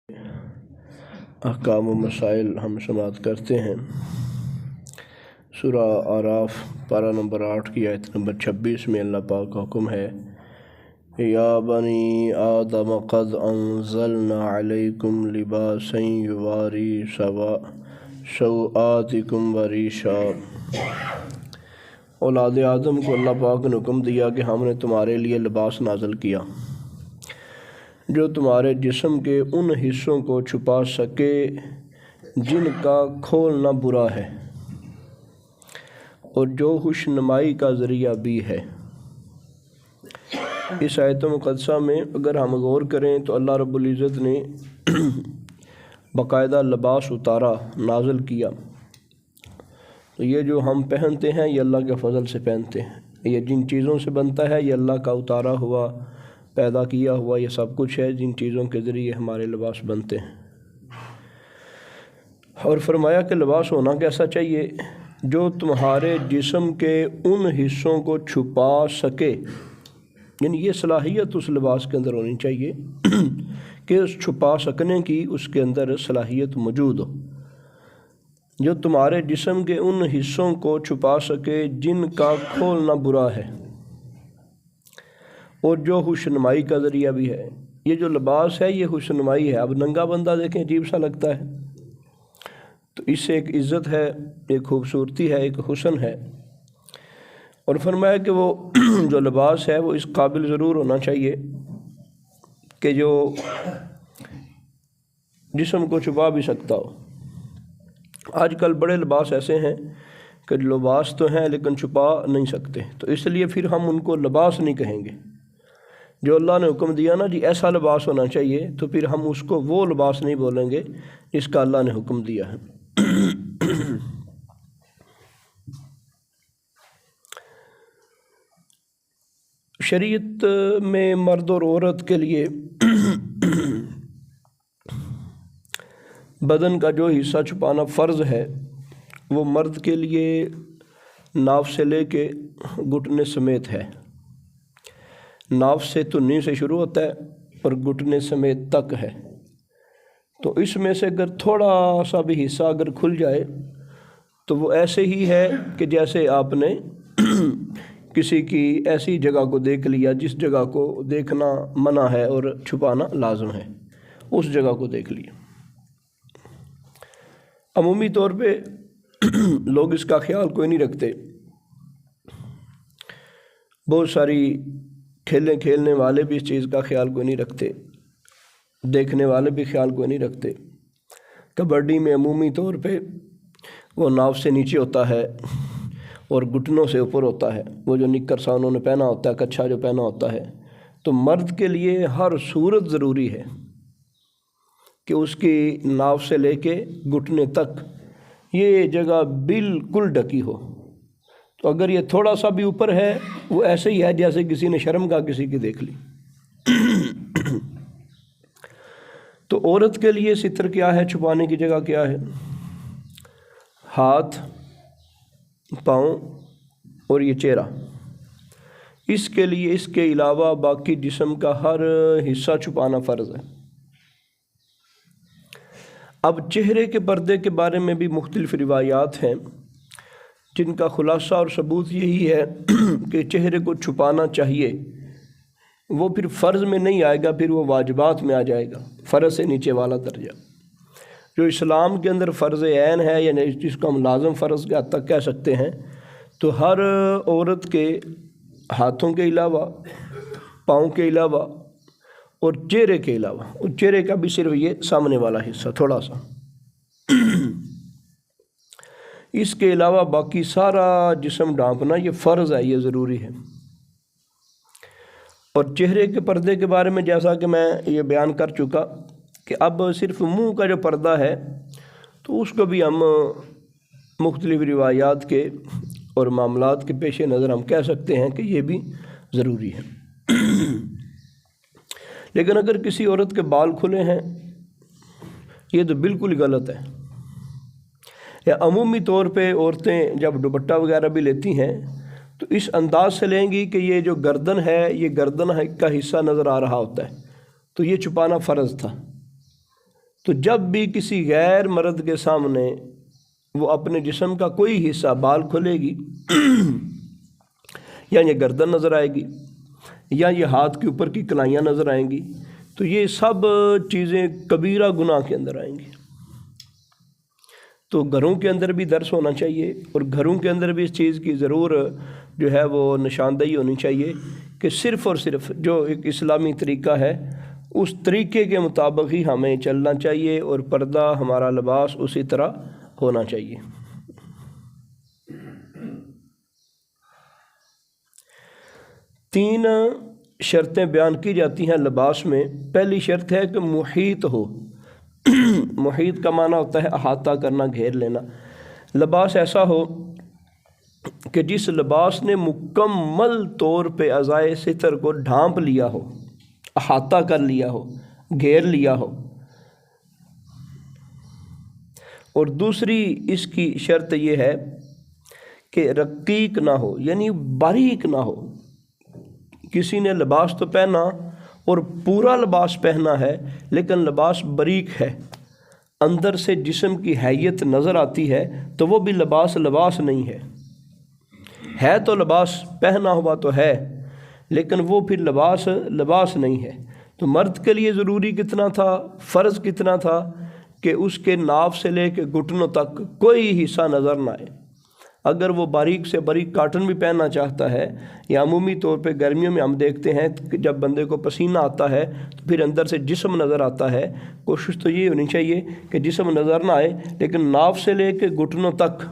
احکام و مسائل ہم سماعت کرتے ہیں۔ سورہ اعراف پارہ نمبر 8 کی آیت نمبر 26 میں اللہ پاک کا حکم ہے، یا بنی آدم قد انزلنا علیکم لباسا یواری سوآتکم وریشا۔ اولاد آدم کو اللہ پاک نے حکم دیا کہ ہم نے تمہارے لیے لباس نازل کیا جو تمہارے جسم کے ان حصوں کو چھپا سکے جن کا کھولنا برا ہے، اور جو خوش نمائی کا ذریعہ بھی ہے۔ اس آیت مقدسہ میں اگر ہم غور کریں تو اللہ رب العزت نے باقاعدہ لباس اتارا، نازل کیا۔ تو یہ جو ہم پہنتے ہیں یہ اللہ کے فضل سے پہنتے ہیں، یہ جن چیزوں سے بنتا ہے یہ اللہ کا اتارا ہوا، پیدا کیا ہوا یہ سب کچھ ہے جن چیزوں کے ذریعے ہمارے لباس بنتے ہیں۔ اور فرمایا کہ لباس ہونا کیسا چاہیے؟ جو تمہارے جسم کے ان حصوں کو چھپا سکے، یعنی یہ صلاحیت اس لباس کے اندر ہونی چاہیے کہ اس چھپا سکنے کی اس کے اندر صلاحیت موجود ہو۔ جو تمہارے جسم کے ان حصوں کو چھپا سکے جن کا کھولنا برا ہے، اور جو خوشنمائی کا ذریعہ بھی ہے۔ یہ جو لباس ہے یہ خوشنمائی ہے۔ اب ننگا بندہ دیکھیں عجیب سا لگتا ہے، تو اس سے ایک عزت ہے، ایک خوبصورتی ہے، ایک حسن ہے۔ اور فرمایا کہ وہ جو لباس ہے وہ اس قابل ضرور ہونا چاہیے کہ جو جسم کو چھپا بھی سکتا ہو۔ آج کل بڑے لباس ایسے ہیں کہ لباس تو ہیں لیکن چھپا نہیں سکتے، تو اس لیے پھر ہم ان کو لباس نہیں کہیں گے۔ جو اللہ نے حکم دیا نا جی ایسا لباس ہونا چاہیے، تو پھر ہم اس کو وہ لباس نہیں بولیں گے جس کا اللہ نے حکم دیا ہے۔ شریعت میں مرد اور عورت کے لیے بدن کا جو حصہ چھپانا فرض ہے وہ مرد کے لیے ناف سے لے کے گھٹنے سمیت ہے۔ ناف سے تنی سے شروع ہوتا ہے اور گھٹنے سمیت تک ہے۔ تو اس میں سے اگر تھوڑا سا بھی حصہ اگر کھل جائے تو وہ ایسے ہی ہے کہ جیسے آپ نے کسی کی ایسی جگہ کو دیکھ لیا جس جگہ کو دیکھنا منع ہے اور چھپانا لازم ہے، اس جگہ کو دیکھ لیا۔ عمومی طور پہ لوگ اس کا خیال کوئی نہیں رکھتے۔ بہت ساری کھیلیں کھیلنے والے بھی اس چیز کا خیال کوئی نہیں رکھتے، دیکھنے والے بھی خیال کوئی نہیں رکھتے۔ کبڈی میں عمومی طور پہ وہ ناف سے نیچے ہوتا ہے اور گھٹنوں سے اوپر ہوتا ہے، وہ جو نکر سا انہوں نے پہنا ہوتا ہے، کچھا جو پہنا ہوتا ہے۔ تو مرد کے لیے ہر صورت ضروری ہے کہ اس کی ناف سے لے کے گھٹنے تک یہ جگہ بالکل ڈھکی ہو۔ تو اگر یہ تھوڑا سا بھی اوپر ہے وہ ایسے ہی ہے جیسے کسی نے شرم کا کسی کی دیکھ لی۔ تو عورت کے لیے ستر کیا ہے، چھپانے کی جگہ کیا ہے؟ ہاتھ، پاؤں اور یہ چہرہ۔ اس کے لیے اس کے علاوہ باقی جسم کا ہر حصہ چھپانا فرض ہے۔ اب چہرے کے پردے کے بارے میں بھی مختلف روایات ہیں جن کا خلاصہ اور ثبوت یہی ہے کہ چہرے کو چھپانا چاہیے۔ وہ پھر فرض میں نہیں آئے گا، پھر وہ واجبات میں آ جائے گا، فرض سے نیچے والا درجہ۔ جو اسلام کے اندر فرض عین ہے، یعنی جس کو ہم لازم فرض کے حد تک کہہ سکتے ہیں، تو ہر عورت کے ہاتھوں کے علاوہ، پاؤں کے علاوہ اور چہرے کے علاوہ، اور چہرے کا بھی صرف یہ سامنے والا حصہ تھوڑا سا، اس کے علاوہ باقی سارا جسم ڈھانپنا یہ فرض ہے، یہ ضروری ہے۔ اور چہرے کے پردے کے بارے میں جیسا کہ میں یہ بیان کر چکا کہ اب صرف منہ کا جو پردہ ہے تو اس کو بھی ہم مختلف روایات کے اور معاملات کے پیش نظر ہم کہہ سکتے ہیں کہ یہ بھی ضروری ہے۔ لیکن اگر کسی عورت کے بال کھلے ہیں یہ تو بالکل غلط ہے۔ یا عمومی طور پہ عورتیں جب دوپٹہ وغیرہ بھی لیتی ہیں تو اس انداز سے لیں گی کہ یہ جو گردن ہے یہ گردن کا حصہ نظر آ رہا ہوتا ہے، تو یہ چھپانا فرض تھا۔ تو جب بھی کسی غیر مرد کے سامنے وہ اپنے جسم کا کوئی حصہ، بال کھلے گی یا یہ گردن نظر آئے گی یا یہ ہاتھ کے اوپر کی کلائیاں نظر آئیں گی، تو یہ سب چیزیں کبیرہ گناہ کے اندر آئیں گی۔ تو گھروں کے اندر بھی درس ہونا چاہیے، اور گھروں کے اندر بھی اس چیز کی ضرور جو ہے وہ نشاندہی ہونی چاہیے کہ صرف اور صرف جو ایک اسلامی طریقہ ہے اس طریقے کے مطابق ہی ہمیں چلنا چاہیے، اور پردہ ہمارا لباس اسی طرح ہونا چاہیے۔ تین شرطیں بیان کی جاتی ہیں لباس میں۔ پہلی شرط ہے کہ محیط ہو۔ محیط کا معنی ہوتا ہے احاطہ کرنا، گھیر لینا۔ لباس ایسا ہو کہ جس لباس نے مکمل طور پہ اعضائے ستر کو ڈھانپ لیا ہو، احاطہ کر لیا ہو، گھیر لیا ہو۔ اور دوسری اس کی شرط یہ ہے کہ رقیق نہ ہو، یعنی باریک نہ ہو۔ کسی نے لباس تو پہنا اور پورا لباس پہنا ہے لیکن لباس باریک ہے، اندر سے جسم کی حیت نظر آتی ہے، تو وہ بھی لباس نہیں ہے تو لباس پہنا ہوا تو ہے لیکن وہ پھر لباس نہیں ہے۔ تو مرد کے لیے ضروری کتنا تھا، فرض کتنا تھا کہ اس کے ناف سے لے کے گھٹنوں تک کوئی حصہ نظر نہ آئے۔ اگر وہ باریک سے باریک کاٹن بھی پہننا چاہتا ہے، یا عمومی طور پہ گرمیوں میں ہم دیکھتے ہیں کہ جب بندے کو پسینہ آتا ہے تو پھر اندر سے جسم نظر آتا ہے، کوشش تو یہ ہونی چاہیے کہ جسم نظر نہ آئے، لیکن ناف سے لے کے گھٹنوں تک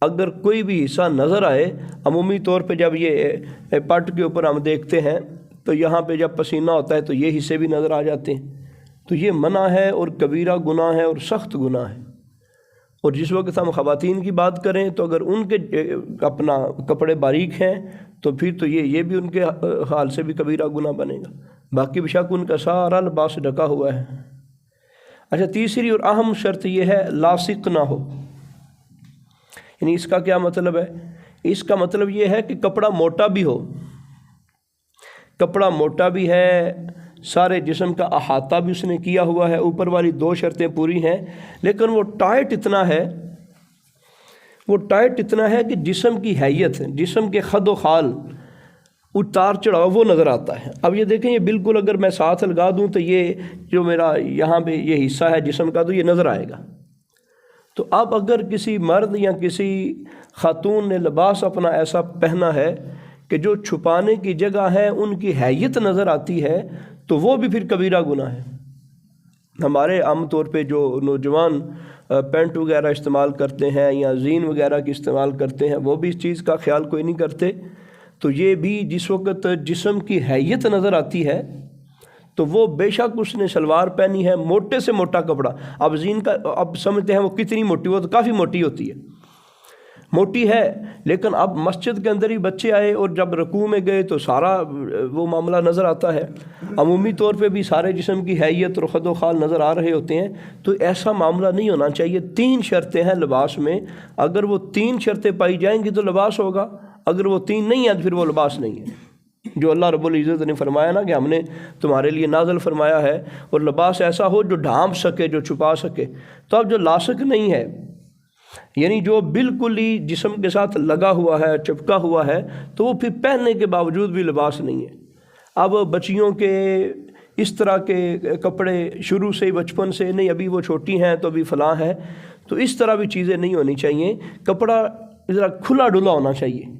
اگر کوئی بھی حصہ نظر آئے، عمومی طور پہ جب یہ پٹ کے اوپر ہم دیکھتے ہیں تو یہاں پہ جب پسینہ ہوتا ہے تو یہ حصے بھی نظر آ جاتے ہیں، تو یہ منع ہے اور کبیرہ گناہ ہے اور سخت گناہ ہے۔ اور جس وقت ہم خواتین کی بات کریں تو اگر ان کے اپنا کپڑے باریک ہیں تو پھر تو یہ بھی ان کے حال سے بھی کبیرہ گناہ بنے گا، باقی بشک ان کا سارا لباس ڈھکا ہوا ہے۔ اچھا، تیسری اور اہم شرط یہ ہے لاصق نہ ہو۔ یعنی اس کا کیا مطلب ہے؟ اس کا مطلب یہ ہے کہ کپڑا موٹا بھی ہو، کپڑا موٹا بھی ہے، سارے جسم کا احاطہ بھی اس نے کیا ہوا ہے، اوپر والی دو شرطیں پوری ہیں، لیکن وہ ٹائٹ اتنا ہے کہ جسم کی حیت، جسم کے خد و خال، اتار چڑھاؤ وہ نظر آتا ہے۔ اب یہ دیکھیں، یہ بالکل اگر میں ساتھ لگا دوں تو یہ جو میرا یہاں پہ یہ حصہ ہے جسم کا تو یہ نظر آئے گا۔ تو اب اگر کسی مرد یا کسی خاتون نے لباس اپنا ایسا پہنا ہے کہ جو چھپانے کی جگہ ہے ان کی حیت نظر آتی ہے، تو وہ بھی پھر کبیرہ گناہ ہے۔ ہمارے عام طور پہ جو نوجوان پینٹ وغیرہ استعمال کرتے ہیں یا زین وغیرہ کی استعمال کرتے ہیں، وہ بھی اس چیز کا خیال کوئی نہیں کرتے۔ تو یہ بھی جس وقت جسم کی حیت نظر آتی ہے تو وہ بے شک اس نے شلوار پہنی ہے، موٹے سے موٹا کپڑا، اب زین کا اب سمجھتے ہیں وہ کتنی موٹی، وہ تو کافی موٹی ہوتی ہے، موٹی ہے، لیکن اب مسجد کے اندر ہی بچے آئے اور جب رکوع میں گئے تو سارا وہ معاملہ نظر آتا ہے، عمومی طور پہ بھی سارے جسم کی حیت اور خد و خال نظر آ رہے ہوتے ہیں۔ تو ایسا معاملہ نہیں ہونا چاہیے۔ 3 شرطیں ہیں لباس میں، اگر وہ 3 شرطیں پائی جائیں گی تو لباس ہوگا، اگر وہ 3 نہیں ہیں تو پھر وہ لباس نہیں ہے۔ جو اللہ رب العزت نے فرمایا نا کہ ہم نے تمہارے لیے نازل فرمایا ہے، اور لباس ایسا ہو جو ڈھانپ سکے، جو چھپا سکے۔ تو اب جو لاصق نہیں ہے، یعنی جو بالکل ہی جسم کے ساتھ لگا ہوا ہے، چپکا ہوا ہے، تو وہ پھر پہننے کے باوجود بھی لباس نہیں ہے۔ اب بچیوں کے اس طرح کے کپڑے شروع سے ہی بچپن سے نہیں، ابھی وہ چھوٹی ہیں تو ابھی فلاں ہے، تو اس طرح بھی چیزیں نہیں ہونی چاہیے۔ کپڑا ذرا کھلا ڈلا ہونا چاہیے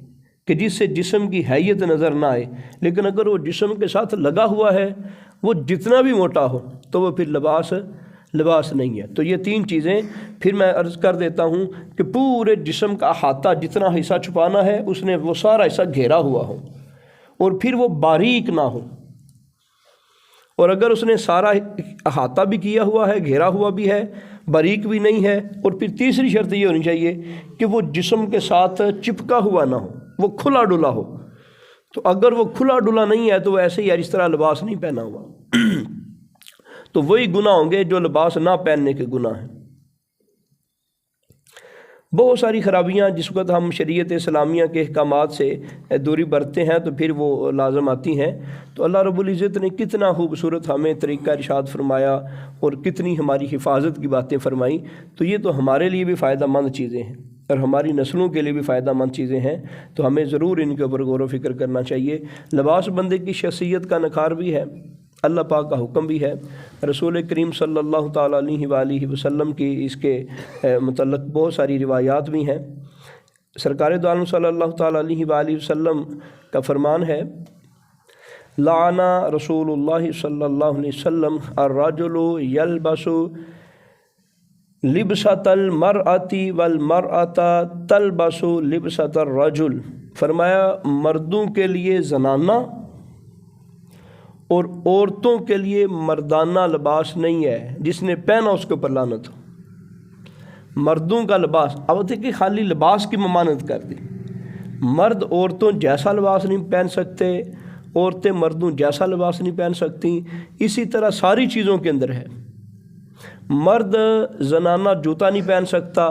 کہ جس سے جسم کی حیت نظر نہ آئے، لیکن اگر وہ جسم کے ساتھ لگا ہوا ہے، وہ جتنا بھی موٹا ہو تو وہ پھر لباس نہیں ہے۔ تو یہ 3 چیزیں پھر میں عرض کر دیتا ہوں کہ پورے جسم کا احاطہ، جتنا حصہ چھپانا ہے اس نے وہ سارا حصہ گھیرا ہوا ہو، اور پھر وہ باریک نہ ہو، اور اگر اس نے سارا احاطہ بھی کیا ہوا ہے، گھیرا ہوا بھی ہے، باریک بھی نہیں ہے، اور پھر تیسری شرط یہ ہونی چاہیے کہ وہ جسم کے ساتھ چپکا ہوا نہ ہو، وہ کھلا ڈلا ہو۔ تو اگر وہ کھلا ڈلا نہیں ہے تو وہ ایسے ہی اس طرح لباس نہیں پہنا ہوا، تو وہی گناہ ہوں گے جو لباس نہ پہننے کے گناہ ہیں۔ بہت ساری خرابیاں جس وقت ہم شریعت اسلامیہ کے احکامات سے دوری برتتے ہیں تو پھر وہ لازم آتی ہیں۔ تو اللہ رب العزت نے کتنا خوبصورت ہمیں طریقہ ارشاد فرمایا اور کتنی ہماری حفاظت کی باتیں فرمائیں، تو یہ تو ہمارے لیے بھی فائدہ مند چیزیں ہیں اور ہماری نسلوں کے لیے بھی فائدہ مند چیزیں ہیں، تو ہمیں ضرور ان کے اوپر غور و فکر کرنا چاہیے۔ لباس بندے کی شخصیت کا نکھار بھی ہے، اللہ پاک کا حکم بھی ہے، رسول کریم صلی اللہ تعالیٰ علیہ وآلہ وسلم کی اس کے متعلق بہت ساری روایات بھی ہیں۔ سرکار دو عالم صلی اللہ تعالیٰ علیہ وآلہ وسلم کا فرمان ہے، لعن رسول اللہ صلی اللہ علیہ وسلم الرجل یلبس لبسۃ المرأۃ والمرأۃ تلبس لبسۃ الرجل، فرمایا مردوں کے لیے زنانہ اور عورتوں کے لیے مردانہ لباس نہیں ہے، جس نے پہنا اس کے اوپر لعنت ہو۔ مردوں کا لباس، اب دیکھیں خالی لباس کی ممانعت کر دی، مرد عورتوں جیسا لباس نہیں پہن سکتے، عورتیں مردوں جیسا لباس نہیں پہن سکتی، اسی طرح ساری چیزوں کے اندر ہے۔ مرد زنانہ جوتا نہیں پہن سکتا،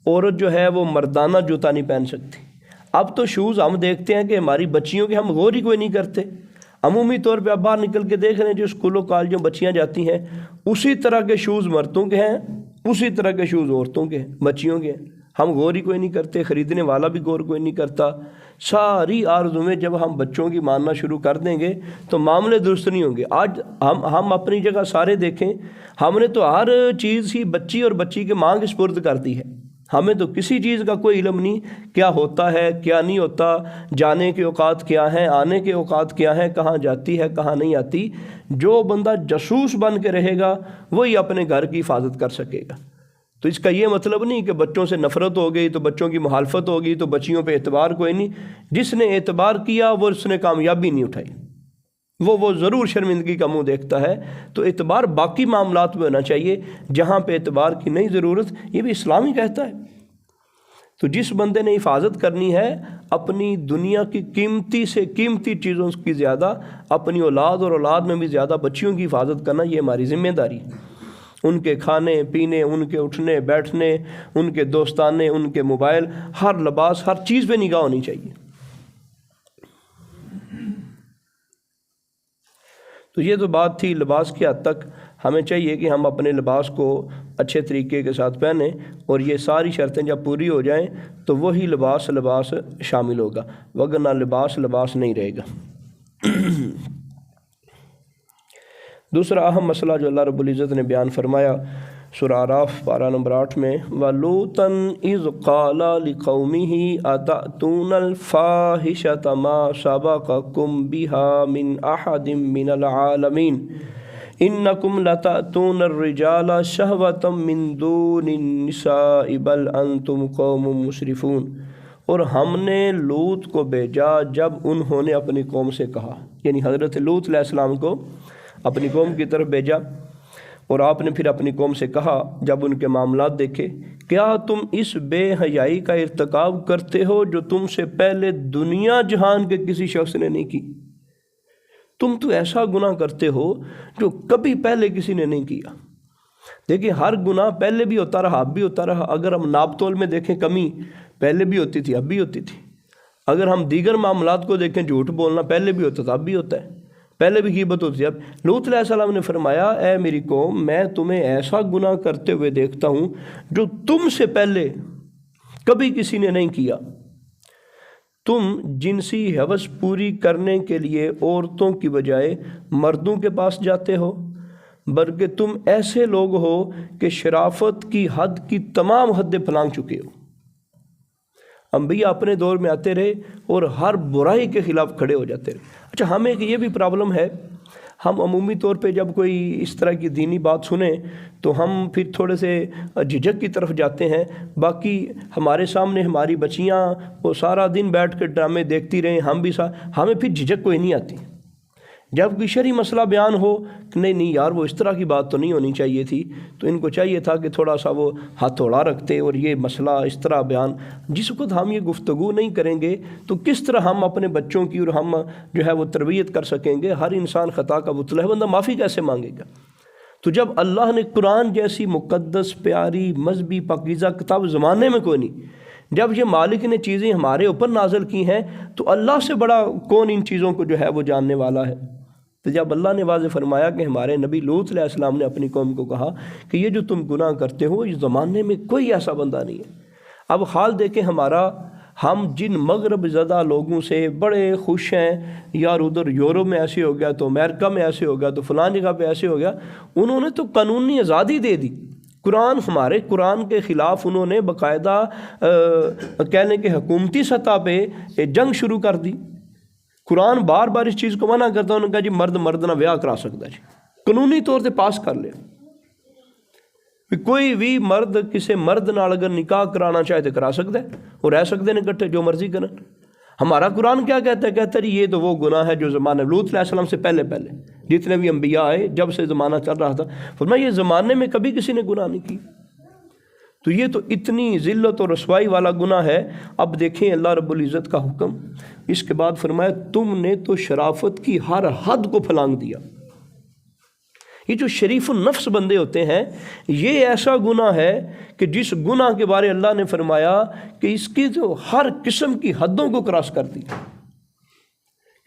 عورت جو ہے وہ مردانہ جوتا نہیں پہن سکتی۔ اب تو شوز ہم دیکھتے ہیں کہ ہماری بچیوں کے ہم غور ہی کوئی نہیں کرتے، عمومی طور پہ اب باہر نکل کے دیکھ رہے ہیں جو اسکولوں کالجوں بچیاں جاتی ہیں، اسی طرح کے شوز مردوں کے ہیں، اسی طرح کے شوز عورتوں کے ہیں، بچیوں کے ہیں، ہم غور ہی کوئی نہیں کرتے، خریدنے والا بھی غور کوئی نہیں کرتا۔ ساری آرزو میں جب ہم بچوں کی ماننا شروع کر دیں گے تو معاملے درست نہیں ہوں گے۔ آج ہم اپنی جگہ سارے دیکھیں، ہم نے تو ہر چیز ہی بچی اور بچی کے ماں کے سپرد کر دی ہے، ہمیں تو کسی چیز کا کوئی علم نہیں، کیا ہوتا ہے کیا نہیں ہوتا، جانے کے اوقات کیا ہیں، آنے کے اوقات کیا ہیں، کہاں جاتی ہے کہاں نہیں آتی۔ جو بندہ جاسوس بن کے رہے گا وہی اپنے گھر کی حفاظت کر سکے گا۔ تو اس کا یہ مطلب نہیں کہ بچوں سے نفرت ہو گئی تو بچوں کی مخالفت ہوگی تو بچیوں پہ اعتبار کوئی نہیں، جس نے اعتبار کیا وہ اس نے کامیابی نہیں اٹھائی، وہ ضرور شرمندگی کا منہ دیکھتا ہے۔ تو اعتبار باقی معاملات میں ہونا چاہیے، جہاں پہ اعتبار کی نہیں ضرورت، یہ بھی اسلام ہی کہتا ہے۔ تو جس بندے نے حفاظت کرنی ہے اپنی دنیا کی قیمتی سے قیمتی چیزوں کی زیادہ، اپنی اولاد اور اولاد میں بھی زیادہ بچیوں کی حفاظت کرنا، یہ ہماری ذمہ داری ہے۔ ان کے کھانے پینے، ان کے اٹھنے بیٹھنے، ان کے دوستانے، ان کے موبائل، ہر لباس، ہر چیز پہ نگاہ ہونی چاہیے۔ تو یہ تو بات تھی لباس کی حد تک، ہمیں چاہیے کہ ہم اپنے لباس کو اچھے طریقے کے ساتھ پہنیں، اور یہ ساری شرطیں جب پوری ہو جائیں تو وہی لباس شامل ہوگا، وگرنہ لباس نہیں رہے گا۔ دوسرا اہم مسئلہ جو اللہ رب العزت نے بیان فرمایا سورہ اعراف پارہ نمبر 8 میں، وَلُوطًا إِذْ قَالَ لِقَوْمِهِ أَتَأْتُونَ الْفَاحِشَةَ مَا سَبَقَكُم بِهَا مِنْ أَحَدٍ مِّنَ الْعَالَمِينَ إِنَّكُمْ لَتَأْتُونَ الرِّجَالَ شَهْوَةً مِّن دُونِ النِّسَاءِ بَلْ أَنْتُمْ قَوْمٌ مُسْرِفُونَ۔ اور ہم نے لوط کو بھیجا جب انہوں نے اپنی قوم سے کہا، یعنی حضرت لوط علیہ السلام کو اپنی قوم کی طرف بھیجا، اور آپ نے پھر اپنی قوم سے کہا جب ان کے معاملات دیکھے، کیا تم اس بے حیائی کا ارتکاب کرتے ہو جو تم سے پہلے دنیا جہان کے کسی شخص نے نہیں کی؟ تم تو ایسا گناہ کرتے ہو جو کبھی پہلے کسی نے نہیں کیا۔ دیکھیں ہر گناہ پہلے بھی ہوتا رہا، اب بھی ہوتا رہا۔ اگر ہم ناپ تول میں دیکھیں کمی پہلے بھی ہوتی تھی، اب بھی ہوتی تھی۔ اگر ہم دیگر معاملات کو دیکھیں، جھوٹ بولنا پہلے بھی ہوتا تھا، اب بھی ہوتا ہے، پہلے بھی غیبت ہوتی ہے۔ اب لوط علیہ السلام نے فرمایا، اے میری قوم، میں تمہیں ایسا گناہ کرتے ہوئے دیکھتا ہوں جو تم سے پہلے کبھی کسی نے نہیں کیا۔ تم جنسی ہوس پوری کرنے کے لیے عورتوں کی بجائے مردوں کے پاس جاتے ہو، بلکہ تم ایسے لوگ ہو کہ شرافت کی حد کی تمام حدیں پھلانگ چکے ہو۔ انبیاء اپنے دور میں آتے رہے اور ہر برائی کے خلاف کھڑے ہو جاتے رہے۔ اچھا، ہمیں یہ بھی پرابلم ہے، ہم عمومی طور پہ جب کوئی اس طرح کی دینی بات سنیں تو ہم پھر تھوڑے سے جھجک کی طرف جاتے ہیں۔ باقی ہمارے سامنے ہماری بچیاں وہ سارا دن بیٹھ کے ڈرامے دیکھتی رہیں، ہمیں پھر جھجک کوئی نہیں آتی۔ جب کوئی شرعی مسئلہ بیان ہو کہ نہیں یار وہ اس طرح کی بات تو نہیں ہونی چاہیے تھی، تو ان کو چاہیے تھا کہ تھوڑا سا وہ ہاتھ تھوڑا رکھتے اور یہ مسئلہ اس طرح بیان۔ جس وقت ہم یہ گفتگو نہیں کریں گے تو کس طرح ہم اپنے بچوں کی اور ہم جو ہے وہ تربیت کر سکیں گے؟ ہر انسان خطا کا پتلا ہے، بندہ معافی کیسے مانگے گا؟ تو جب اللہ نے قرآن جیسی مقدس پیاری مذہبی پاکیزہ کتاب زمانے میں کوئی نہیں، جب یہ مالک نے چیزیں ہمارے اوپر نازل کی ہیں تو اللہ سے بڑا کون ان چیزوں کو جو ہے وہ جاننے والا ہے؟ تو جب اللہ نے واضح فرمایا کہ ہمارے نبی لوط علیہ السلام نے اپنی قوم کو کہا کہ یہ جو تم گناہ کرتے ہو اس زمانے میں کوئی ایسا بندہ نہیں ہے۔ اب حال دیکھیں ہمارا، ہم جن مغرب زدہ لوگوں سے بڑے خوش ہیں، یار ادھر یورپ میں ایسے ہو گیا تو امریکہ میں ایسے ہو گیا تو فلاں جگہ پہ ایسے ہو گیا، انہوں نے تو قانونی آزادی دے دی۔ ہمارے قرآن کے خلاف انہوں نے باقاعدہ کہنے کہ حکومتی سطح پہ جنگ شروع کر دی۔ قرآن بار بار اس چیز کو منع کرتا ہے، انہوں نے کہا جی مرد نہ بیاہ کرا سکتا ہے، جی قانونی طور سے پاس کر لے، کوئی بھی مرد کسی مرد نال اگر نکاح کرانا چاہے تو کرا سکتا ہے، اور رہ سکتے ہیں اکٹھے جو مرضی کریں۔ ہمارا قرآن کیا کہتا ہے؟ کہتا ہے جی یہ تو وہ گناہ ہے جو زمانہ لوط علیہ السلام سے پہلے جتنے بھی انبیاء آئے جب سے زمانہ چل رہا تھا، فرمایا یہ زمانے میں کبھی کسی نے گناہ نہیں کی۔ تو یہ تو اتنی ذلت اور رسوائی والا گناہ ہے۔ اب دیکھیں اللہ رب العزت کا حکم، اس کے بعد فرمایا تم نے تو شرافت کی ہر حد کو پھلانگ دیا۔ یہ جو شریف النفس بندے ہوتے ہیں، یہ ایسا گناہ ہے کہ جس گناہ کے بارے اللہ نے فرمایا کہ اس کی جو ہر قسم کی حدوں کو کراس کر دی،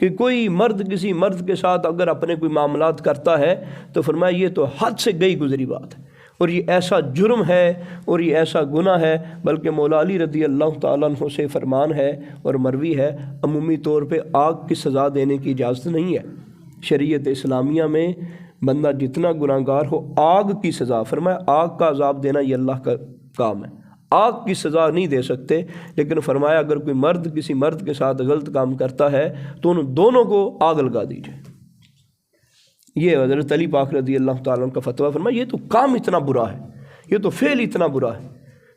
کہ کوئی مرد کسی مرد کے ساتھ اگر اپنے کوئی معاملات کرتا ہے تو فرمایا یہ تو حد سے گئی گزری بات ہے، اور یہ ایسا جرم ہے اور یہ ایسا گناہ ہے۔ بلکہ مولا علی رضی اللہ تعالیٰ عنہ سے فرمان ہے اور مروی ہے، عمومی طور پہ آگ کی سزا دینے کی اجازت نہیں ہے۔ شریعت اسلامیہ میں بندہ جتنا گناہ گار ہو آگ کی سزا، فرمایا آگ کا عذاب دینا یہ اللہ کا کام ہے، آگ کی سزا نہیں دے سکتے، لیکن فرمایا اگر کوئی مرد کسی مرد کے ساتھ غلط کام کرتا ہے تو ان دونوں کو آگ لگا دیجیے۔ یہ حضرت علی پاک رضی اللہ تعالیٰ عنہ کا فتویٰ، فرمایا یہ تو کام اتنا برا ہے، یہ تو فعل اتنا برا ہے،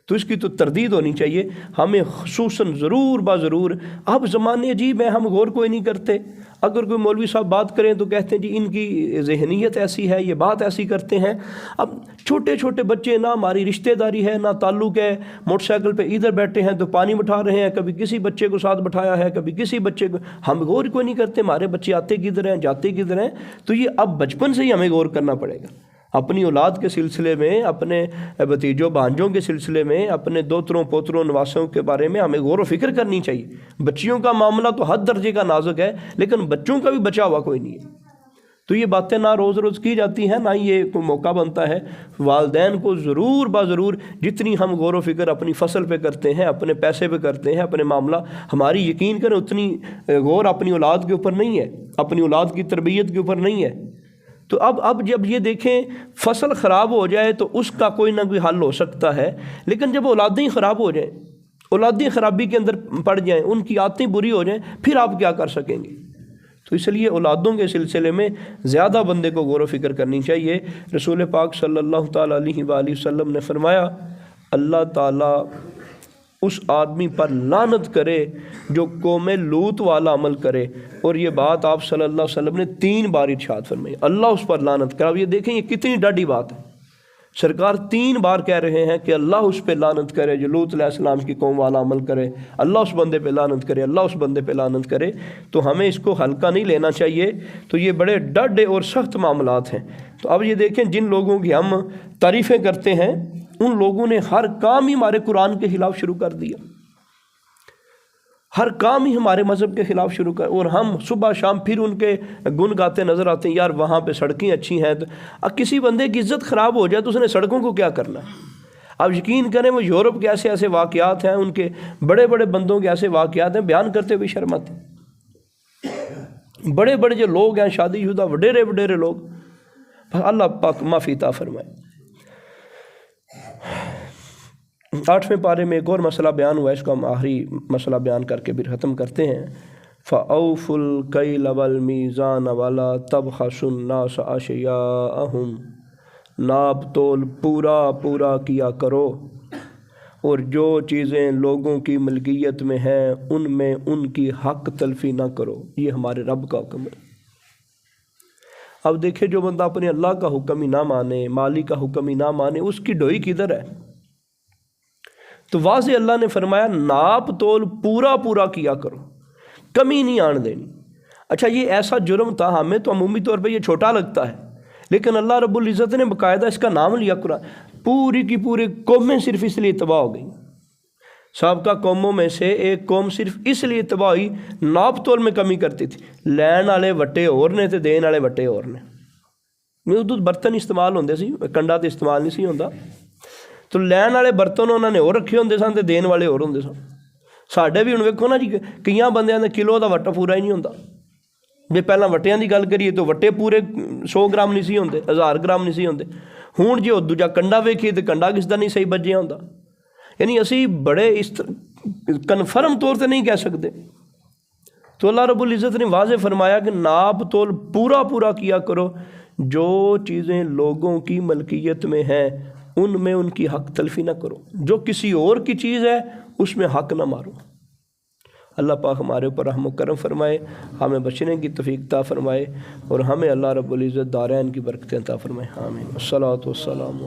تو اس کی تو تردید ہونی چاہیے ہمیں خصوصاً ضرور اب زمانے عجیب ہیں، ہم غور کوئی نہیں کرتے۔ اگر کوئی مولوی صاحب بات کریں تو کہتے ہیں جی ان کی ذہنیت ایسی ہے، یہ بات ایسی کرتے ہیں۔ اب چھوٹے چھوٹے بچے، نہ ہماری رشتہ داری ہے نہ تعلق ہے، موٹر سائیکل پہ ادھر بیٹھے ہیں تو پانی بٹھا رہے ہیں، کبھی کسی بچے کو ساتھ بٹھایا ہے، کبھی کسی بچے کو، ہم غور کوئی نہیں کرتے ہمارے بچے آتے کدھر ہیں جاتے کدھر ہیں۔ تو یہ اب بچپن سے ہی ہمیں غور کرنا پڑے گا، اپنی اولاد کے سلسلے میں، اپنے بھتیجوں بھانجوں کے سلسلے میں، اپنے دوتروں پوتروں نواسوں کے بارے میں ہمیں غور و فکر کرنی چاہیے۔ بچیوں کا معاملہ تو حد درجے کا نازک ہے، لیکن بچوں کا بھی بچا ہوا کوئی نہیں ہے۔ تو یہ باتیں نہ روز کی جاتی ہیں، نہ یہ کوئی موقع بنتا ہے۔ والدین کو ضرور جتنی ہم غور و فکر اپنی فصل پہ کرتے ہیں، اپنے پیسے پہ کرتے ہیں، اپنے معاملہ، ہماری یقین کریں اتنی غور اپنی اولاد کے اوپر نہیں ہے، اپنی اولاد کی تربیت کے اوپر نہیں ہے۔ تو اب جب یہ دیکھیں فصل خراب ہو جائے تو اس کا کوئی نہ کوئی حل ہو سکتا ہے، لیکن جب اولادیں خراب ہو جائیں، اولادیں خرابی کے اندر پڑ جائیں، ان کی عادتیں بری ہو جائیں، پھر آپ کیا کر سکیں گے؟ تو اس لیے اولادوں کے سلسلے میں زیادہ بندے کو غور و فکر کرنی چاہیے۔ رسول پاک صلی اللہ تعالیٰ علیہ وآلہ وسلم نے فرمایا اللہ تعالیٰ اس آدمی پر لعنت کرے جو قوم لوط والا عمل کرے، اور یہ بات آپ صلی اللہ علیہ وسلم نے 3 بار ارشاد فرمائی، اللہ اس پر لعنت کرے۔ اب یہ دیکھیں یہ کتنی ڈاڈی بات ہے، سرکار 3 بار کہہ رہے ہیں کہ اللہ اس پہ لعنت کرے جو لوط علیہ السلام کی قوم والا عمل کرے، اللہ اس بندے پہ لعنت کرے، اللہ اس بندے پہ لعنت کرے۔ تو ہمیں اس کو ہلکا نہیں لینا چاہیے، تو یہ بڑے ڈاڈے اور سخت معاملات ہیں۔ تو اب یہ دیکھیں جن لوگوں کی ہم تعریفیں کرتے ہیں ان لوگوں نے ہر کام ہی ہمارے قرآن کے خلاف شروع کر دیا، ہر کام ہی ہمارے مذہب کے خلاف شروع کر، اور ہم صبح شام پھر ان کے گن گاتے نظر آتے ہیں، یار وہاں پہ سڑکیں اچھی ہیں۔ تو کسی بندے کی عزت خراب ہو جائے تو اس نے سڑکوں کو کیا کرنا ہے؟ آپ یقین کریں وہ یورپ کے ایسے واقعات ہیں، ان کے بڑے بڑے بندوں کے ایسے واقعات ہیں، بیان کرتے ہوئے شرم آتی۔ بڑے بڑے جو لوگ ہیں شادی شدہ وڈیرے لوگ، اللہ پاک معافی عطا فرمائے۔ 8ویں پارے میں ایک اور مسئلہ بیان ہوا ہے، اس کو ہم آخری مسئلہ بیان کر کے پھر ختم کرتے ہیں۔ فَأَوْفُوا الْكَيْلَ وَالْمِيزَانَ وَلَا تَبْخَسُوا النَّاسَ أَشْيَاءَهُمْ، ناپ تول پورا کیا کرو، اور جو چیزیں لوگوں کی ملکیت میں ہیں ان میں ان کی حق تلفی نہ کرو۔ یہ ہمارے رب کا حکم ہے۔ اب دیکھیں جو بندہ اپنے اللہ کا حکم ہی نہ مانے، مالی کا حکم ہی نہ مانے، اس کی ڈوئی کدھر ہے؟ تو واضح اللہ نے فرمایا ناپ تول پورا کیا کرو، کمی نہیں آن دینی۔ اچھا یہ ایسا جرم تھا، ہمیں تو عمومی طور پہ یہ چھوٹا لگتا ہے، لیکن اللہ رب العزت نے باقاعدہ اس کا نام لیا قرآن. پوری کی پوری قومیں صرف اس لیے تباہ ہو گئیں. سابقہ قوموں میں سے ایک قوم صرف اس لیے تباہ ہوئی، ناپ تول میں کمی کرتی تھی. لین والے وٹے اور نے تے دین والے وٹے اور نے. ادو برتن استعمال ہوندے سی، کنڈا تو استعمال نہیں سی ہوندا. تو لین والے برتن انہوں نے اور رکھے ہوندے سن تے دین والے اور ہوندے سن. ساڈے بھی ہن ویکھو نا جی، کئی بندیاں دے کلو دا وٹا پورا ہی نہیں ہوندا. جے پہلاں وٹیاں دی گل کریے تو وٹے پورے 100 گرام نہیں سی ہوندے، 1000 گرام نہیں سی ہوندے. ہن جے دوجا کنڈا ویکھیے تو کنڈا کس دا نہیں صحیح بجیا ہوندا. یعنی اسی بڑے اس کنفرم طور سے نہیں کہہ سکتے. تو اللہ رب العزت نے واضح فرمایا کہ ناپ تول پورا پورا کیا کرو. جو چیزیں لوگوں کی ملکیت میں ہیں ان میں ان کی حق تلفی نہ کرو. جو کسی اور کی چیز ہے اس میں حق نہ مارو. اللہ پاک ہمارے اوپر رحم و کرم فرمائے، ہمیں بچنے کی توفیق عطا فرمائے، اور ہمیں اللہ رب العزت دارین کی برکتیں عطا فرمائے. آمین. الصلاۃ والسلام علیہ